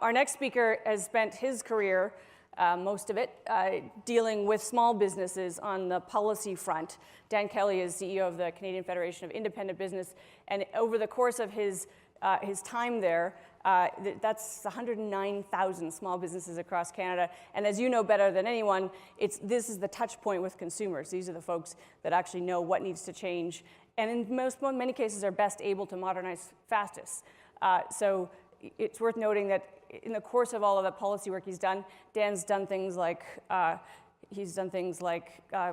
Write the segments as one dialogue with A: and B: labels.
A: Our next speaker has spent his career, most of it, dealing with small businesses on the policy front. Dan Kelly is CEO of the Canadian Federation of Independent Business, and over the course of his time there, that's 109,000 small businesses across Canada. And as you know better than anyone, this is the touch point with consumers. These are the folks that actually know what needs to change, and in many cases are best able to modernize fastest. So it's worth noting that in the course of all of that policy work he's done, Dan's done things like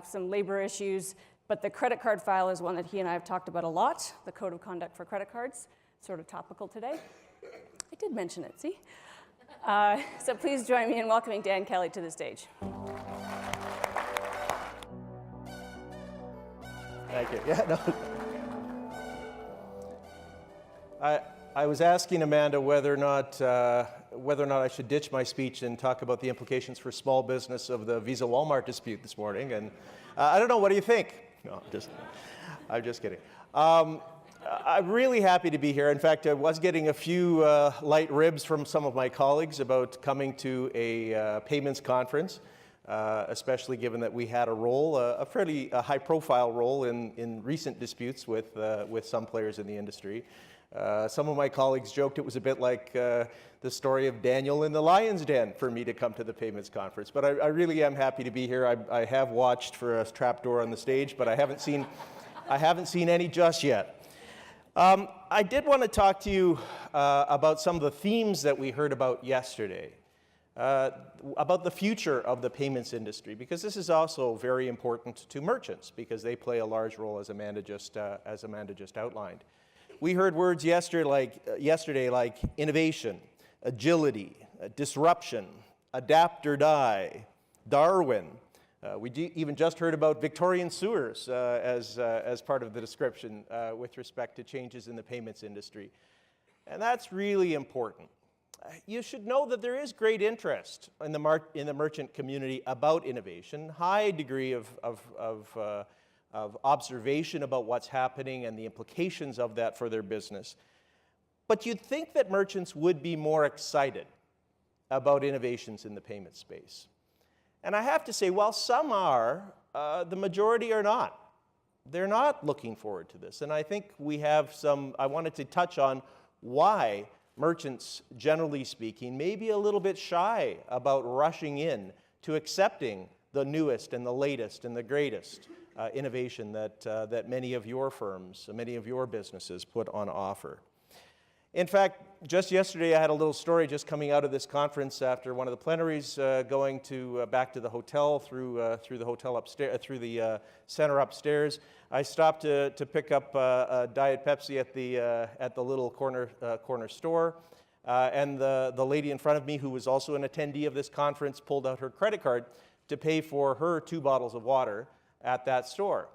A: some labor issues, but the credit card file is one that he and I have talked about a lot, the code of conduct for credit cards, sort of topical today. I did mention it, see? So please join me in welcoming Dan Kelly to the stage.
B: Thank you. Yeah, no. I was asking Amanda whether or not I should ditch my speech and talk about the implications for small business of the Visa Walmart dispute this morning, and I don't know. What do you think? No, I'm just kidding. I'm really happy to be here. In fact, I was getting a few light ribs from some of my colleagues about coming to a payments conference, especially given that we had a fairly high-profile role in recent disputes with some players in the industry. Some of my colleagues joked it was a bit like the story of Daniel in the lion's den for me to come to the payments conference. But I really am happy to be here. I have watched for a trapdoor on the stage, but I haven't seen any just yet. I did want to talk to you about some of the themes that we heard about yesterday, about the future of the payments industry, because this is also very important to merchants, because they play a large role, as Amanda just outlined. We heard words yesterday like innovation, agility, disruption, adapt or die, Darwin. We even just heard about Victorian sewers as part of the description with respect to changes in the payments industry. And that's really important. You should know that there is great interest in the merchant community about innovation, high degree of observation about what's happening and the implications of that for their business. But you'd think that merchants would be more excited about innovations in the payment space. And I have to say, while some are, the majority are not. They're not looking forward to this. And I think I wanted to touch on why merchants, generally speaking, may be a little bit shy about rushing in to accepting the newest and the latest and the greatest innovation that many of your firms, many of your businesses put on offer. In fact, just yesterday I had a little story just coming out of this conference after one of the plenaries, going back to the hotel through the hotel upstairs, through the center upstairs. I stopped to pick up a Diet Pepsi at the little corner store, and the lady in front of me, who was also an attendee of this conference, pulled out her credit card to pay for her 2 bottles of water at that store.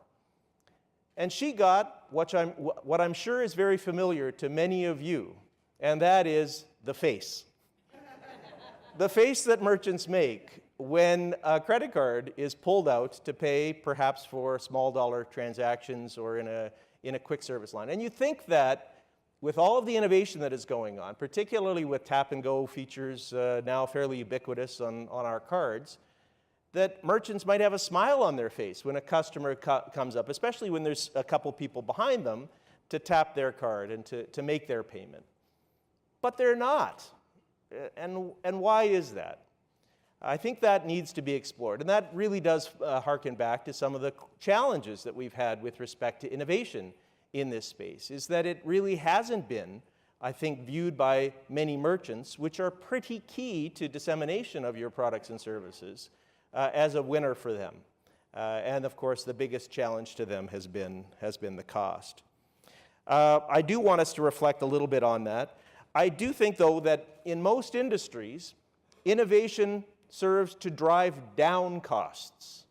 B: And she got what I'm sure is very familiar to many of you, and that is the face. The face that merchants make when a credit card is pulled out to pay perhaps for small dollar transactions or in a quick service line. And you think that with all of the innovation that is going on, particularly with tap and go features now fairly ubiquitous on our cards, that merchants might have a smile on their face when a customer comes up, especially when there's a couple people behind them to tap their card and to make their payment. But they're not. And why is that? I think that needs to be explored. And that really does harken back to some of the challenges that we've had with respect to innovation in this space, is that it really hasn't been, I think, viewed by many merchants, which are pretty key to dissemination of your products and services, as a winner for them. And of course, the biggest challenge to them has been the cost. I do want us to reflect a little bit on that. I do think, though, that in most industries, innovation serves to drive down costs.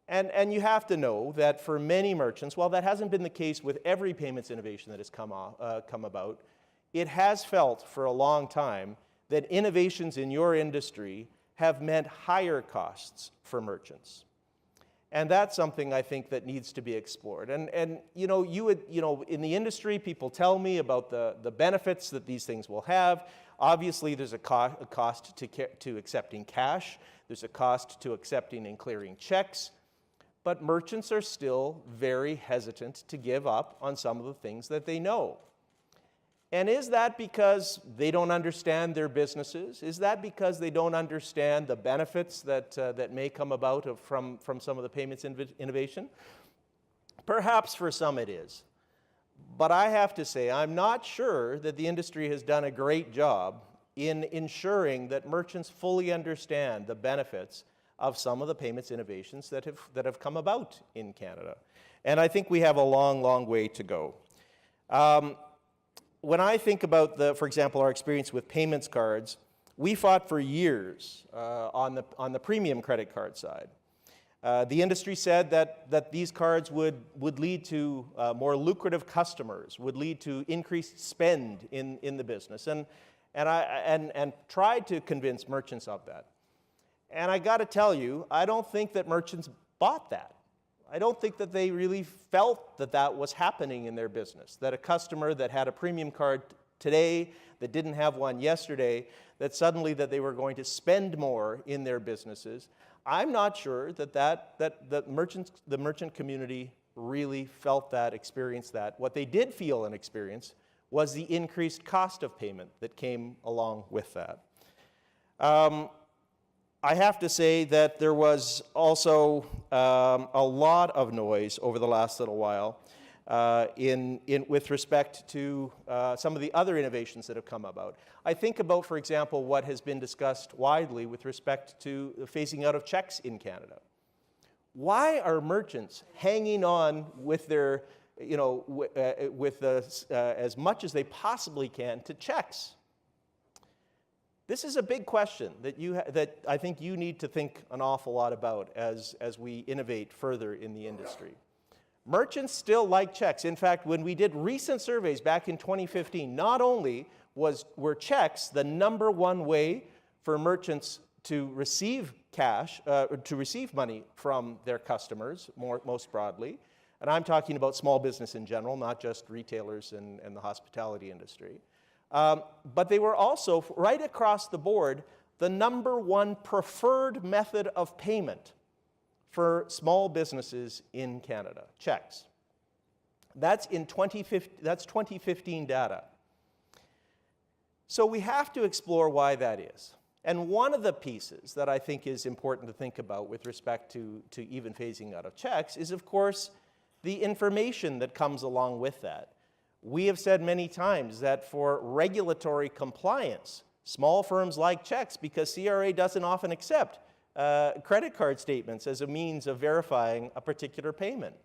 B: And you have to know that for many merchants, while that hasn't been the case with every payments innovation that has come about, it has felt for a long time that innovations in your industry have meant higher costs for merchants. And that's something I think that needs to be explored. And in the industry, people tell me about the benefits that these things will have. Obviously, there's a cost to accepting cash. There's a cost to accepting and clearing checks. But merchants are still very hesitant to give up on some of the things that they know. And is that because they don't understand their businesses? Is that because they don't understand the benefits that may come about from some of the payments innovation? Perhaps for some it is. But I have to say, I'm not sure that the industry has done a great job in ensuring that merchants fully understand the benefits of some of the payments innovations that have come about in Canada. And I think we have a long, long way to go. When I think about, for example, our experience with payments cards, we fought for years on the premium credit card side. The industry said that these cards would lead to more lucrative customers, would lead to increased spend in the business, and tried to convince merchants of that. And I got to tell you, I don't think that merchants bought that. I don't think that they really felt that that was happening in their business, that a customer that had a premium card today that didn't have one yesterday, that suddenly that they were going to spend more in their businesses. I'm not sure that the merchant community really felt that, experienced that. What they did feel and experience was the increased cost of payment that came along with that. I have to say that there was also a lot of noise over the last little while with respect to some of the other innovations that have come about. I think about, for example, what has been discussed widely with respect to the phasing out of checks in Canada. Why are merchants hanging on with their, as much as they possibly can to checks? This is a big question that I think you need to think an awful lot about as we innovate further in the industry. Merchants still like checks. In fact, when we did recent surveys back in 2015, not only were checks the #1 way for merchants to receive cash, to receive money from their customers, most broadly, and I'm talking about small business in general, not just retailers and the hospitality industry. But they were also, right across the board, the #1 preferred method of payment for small businesses in Canada, checks. That's 2015 data. So we have to explore why that is. And one of the pieces that I think is important to think about with respect to even phasing out of checks is, of course, the information that comes along with that. We have said many times that for regulatory compliance, small firms like checks because CRA doesn't often accept credit card statements as a means of verifying a particular payment.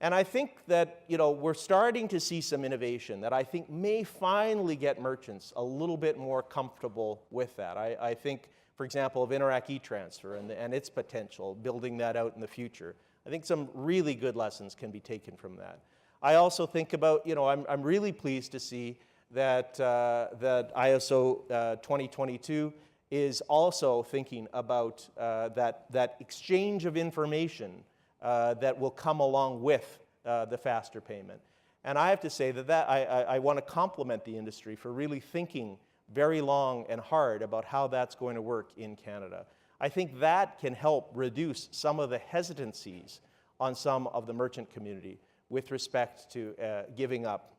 B: And I think that we're starting to see some innovation that I think may finally get merchants a little bit more comfortable with that. I think, for example, of Interac e-Transfer and its potential, building that out in the future. I think some really good lessons can be taken from that. I also think about, I'm really pleased to see that ISO 2022 is also thinking about that exchange of information that will come along with the faster payment. And I have to say that I want to compliment the industry for really thinking very long and hard about how that's going to work in Canada. I think that can help reduce some of the hesitancies on some of the merchant community with respect to giving up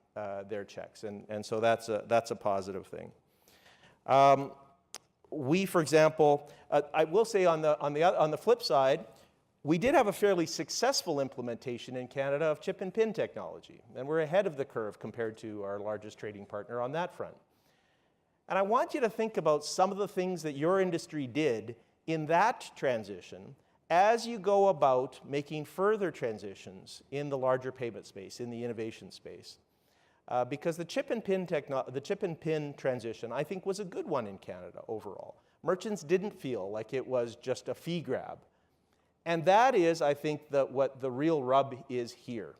B: their checks. And so that's a positive thing. We, for example, I will say on the flip side, we did have a fairly successful implementation in Canada of chip and PIN technology, and we're ahead of the curve compared to our largest trading partner on that front. And I want you to think about some of the things that your industry did in that transition as you go about making further transitions in the larger payment space, in the innovation space. Because the chip and PIN transition, I think, was a good one in Canada overall. Merchants didn't feel like it was just a fee grab. And that is, I think, what the real rub is here,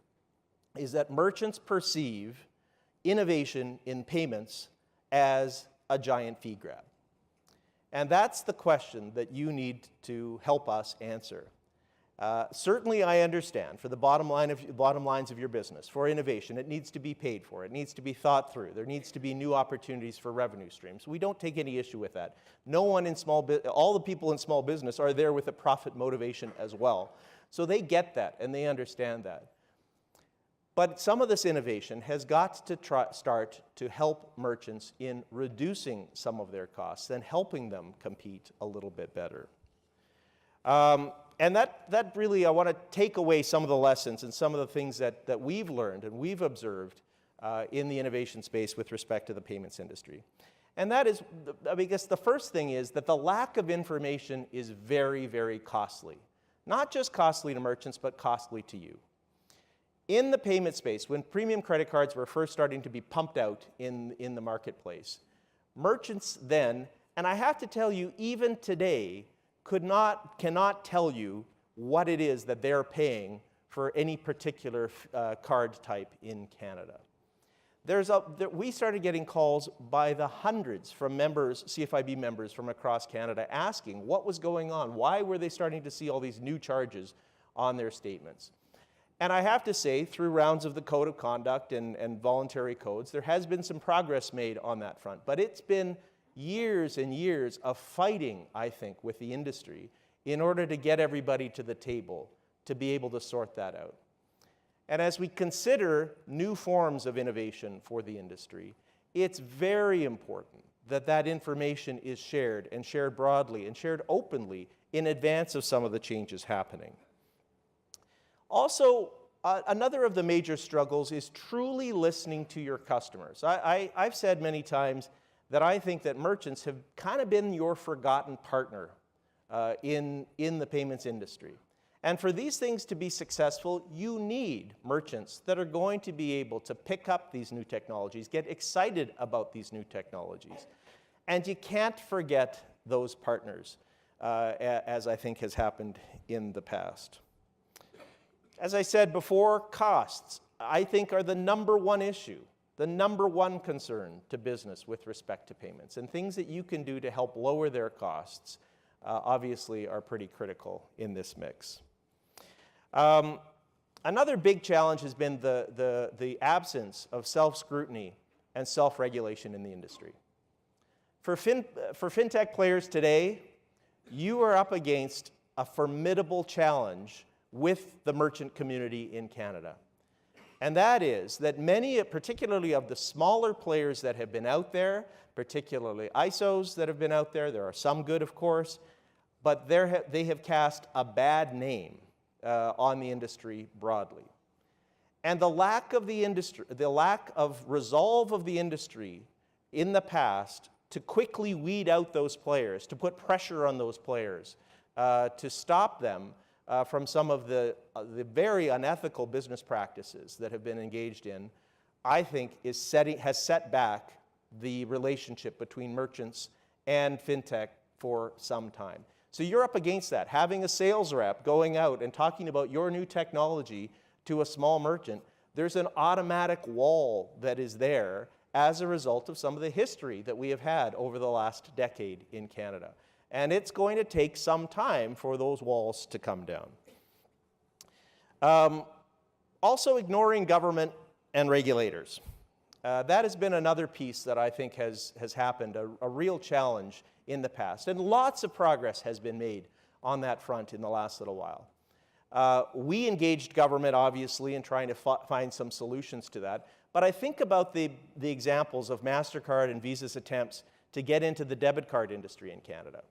B: is that merchants perceive innovation in payments as a giant fee grab. And that's the question that you need to help us answer. Certainly, I understand for the bottom lines of your business, for innovation, it needs to be paid for. It needs to be thought through. There needs to be new opportunities for revenue streams. We don't take any issue with that. No one in all the people in small business are there with a profit motivation as well. So they get that and they understand that. But some of this innovation has got to start to help merchants in reducing some of their costs and helping them compete a little bit better. And that really, I want to take away some of the lessons and some of the things that we've learned and we've observed in the innovation space with respect to the payments industry. And that is, I guess the first thing is that the lack of information is very, very costly. Not just costly to merchants, but costly to you. In the payment space, when premium credit cards were first starting to be pumped out in the marketplace, merchants then, and I have to tell you, even today, cannot tell you what it is that they're paying for any particular card type in Canada. We started getting calls by the hundreds from members, CFIB members from across Canada, asking what was going on. Why were they starting to see all these new charges on their statements? And I have to say, through rounds of the Code of Conduct and voluntary codes, there has been some progress made on that front. But it's been years and years of fighting, I think, with the industry in order to get everybody to the table to be able to sort that out. And as we consider new forms of innovation for the industry, it's very important that that information is shared and shared broadly and shared openly in advance of some of the changes happening. Also, another of the major struggles is truly listening to your customers. I've said many times that I think that merchants have kind of been your forgotten partner in the payments industry. And for these things to be successful, you need merchants that are going to be able to pick up these new technologies, get excited about these new technologies. And you can't forget those partners, as I think has happened in the past. As I said before, costs, I think, are the number one issue, the number one concern to business with respect to payments. And things that you can do to help lower their costs obviously are pretty critical in this mix. Another big challenge has been the absence of self-scrutiny and self-regulation in the industry. For fintech players today, you are up against a formidable challenge with the merchant community in Canada. And that is that many, particularly of the smaller players that have been out there, particularly ISOs that have been out there, there are some good, of course, but they have cast a bad name on the industry broadly. And the lack of resolve of the industry in the past to quickly weed out those players, to put pressure on those players, to stop them from some of the very unethical business practices that have been engaged in, I think has set back the relationship between merchants and fintech for some time. So you're up against that. Having a sales rep going out and talking about your new technology to a small merchant, there's an automatic wall that is there as a result of some of the history that we have had over the last decade in Canada. And it's going to take some time for those walls to come down. Also ignoring government and regulators. That has been another piece that I think has happened, a real challenge in the past. And lots of progress has been made on that front in the last little while. We engaged government, obviously, in trying to find some solutions to that. But I think about the examples of MasterCard and Visa's attempts to get into the debit card industry in Canada.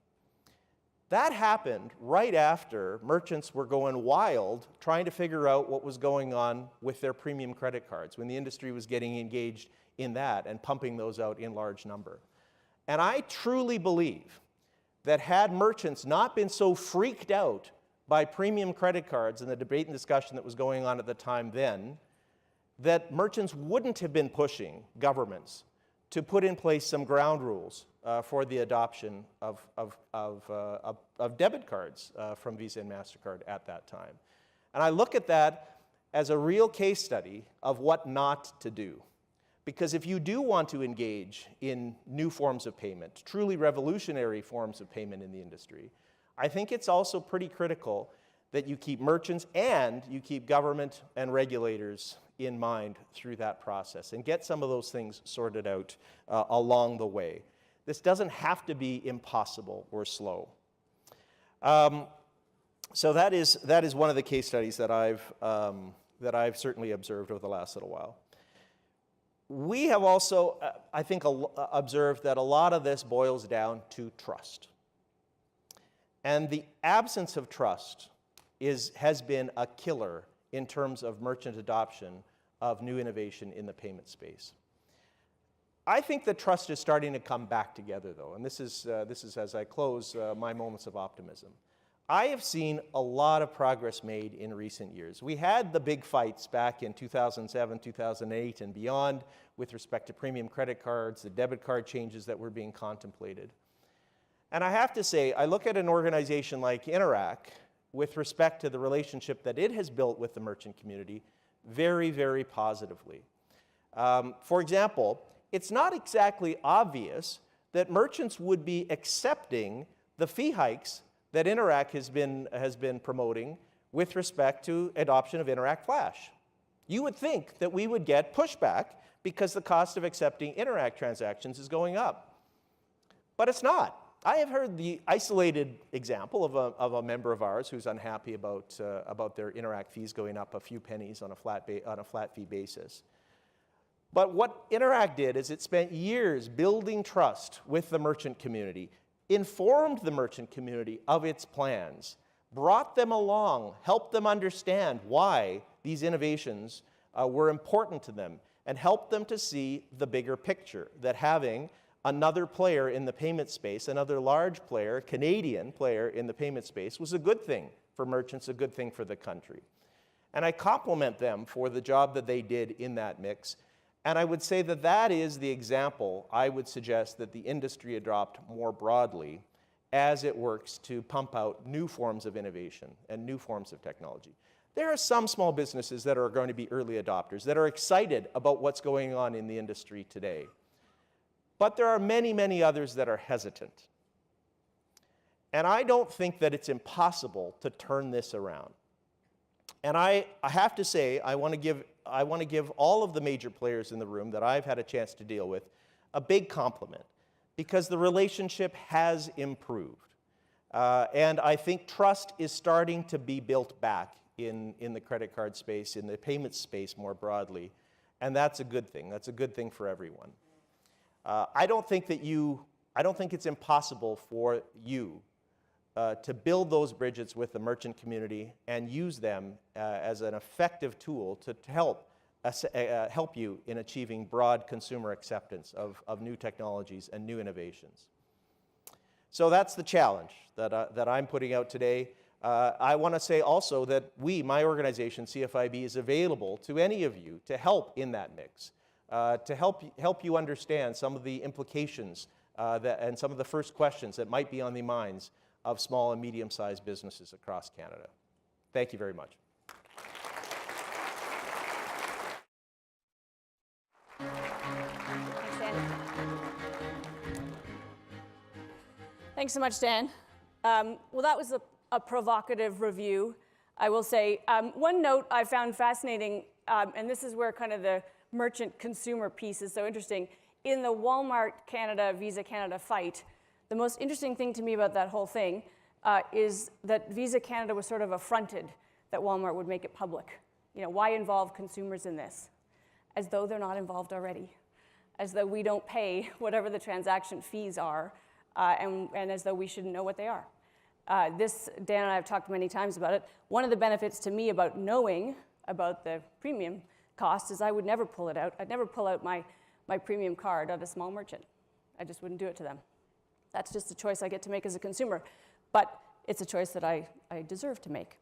B: That happened right after merchants were going wild trying to figure out what was going on with their premium credit cards, when the industry was getting engaged in that and pumping those out in large number. And I truly believe that had merchants not been so freaked out by premium credit cards and the debate and discussion that was going on at the time then, that merchants wouldn't have been pushing governments to put in place some ground rules for the adoption of debit cards from Visa and MasterCard at that time. And I look at that as a real case study of what not to do. Because if you do want to engage in new forms of payment, truly revolutionary forms of payment in the industry, I think it's also pretty critical that you keep merchants and you keep government and regulators in mind through that process and get some of those things sorted out along the way. This doesn't have to be impossible or slow. So that is one of the case studies that I've certainly observed over the last little while. We have also, I think, observed that a lot of this boils down to trust. And the absence of trust has been a killer in terms of merchant adoption of new innovation in the payment space. I think that trust is starting to come back together, though, and this is as I close my moments of optimism. I have seen a lot of progress made in recent years. We had the big fights back in 2007, 2008, and beyond with respect to premium credit cards, the debit card changes that were being contemplated. And I have to say, I look at an organization like Interac with respect to the relationship that it has built with the merchant community very, very positively. For example, it's not exactly obvious that merchants would be accepting the fee hikes that Interac has been promoting with respect to adoption of Interac Flash. You would think that we would get pushback because the cost of accepting Interac transactions is going up. But it's not. I have heard the isolated example of a member of ours who's unhappy about their Interac fees going up a few pennies on a flat fee basis. But what Interac did is it spent years building trust with the merchant community, informed the merchant community of its plans, brought them along, helped them understand why these innovations were important to them, and helped them to see the bigger picture, that having another player in the payment space, another large player, Canadian player in the payment space, was a good thing for merchants, a good thing for the country. And I compliment them for the job that they did in that mix. And I would say that that is the example I would suggest that the industry adopt more broadly as it works to pump out new forms of innovation and new forms of technology. There are some small businesses that are going to be early adopters, that are excited about what's going on in the industry today. But there are many, many others that are hesitant. And I don't think that it's impossible to turn this around. And I have to say, I want to give all of the major players in the room that I've had a chance to deal with a big compliment, because the relationship has improved. And I think trust is starting to be built back in the credit card space, in the payment space more broadly. And that's a good thing. That's a good thing for everyone. I don't think it's impossible for you to build those bridges with the merchant community and use them as an effective tool to help you in achieving broad consumer acceptance of new technologies and new innovations. So that's the challenge that I'm putting out today. I want to say also that my organization, CFIB, is available to any of you to help in that mix, to help you understand some of the implications and some of the first questions that might be on the minds of small and medium-sized businesses across Canada. Thank you very much.
A: Thanks, Dan. Thanks so much, Dan. Well, that was a provocative review, I will say. One note I found fascinating, and this is where kind of the merchant consumer piece is so interesting. In the Walmart Canada, Visa Canada fight, the most interesting thing to me about that whole thing is that Visa Canada was sort of affronted that Walmart would make it public. You know, why involve consumers in this? As though they're not involved already. As though we don't pay whatever the transaction fees are, and as though we shouldn't know what they are. Dan and I have talked many times about it. One of the benefits to me about knowing about the premium cost is I would never pull it out. I'd never pull out my premium card at a small merchant. I just wouldn't do it to them. That's just a choice I get to make as a consumer. But it's a choice that I deserve to make.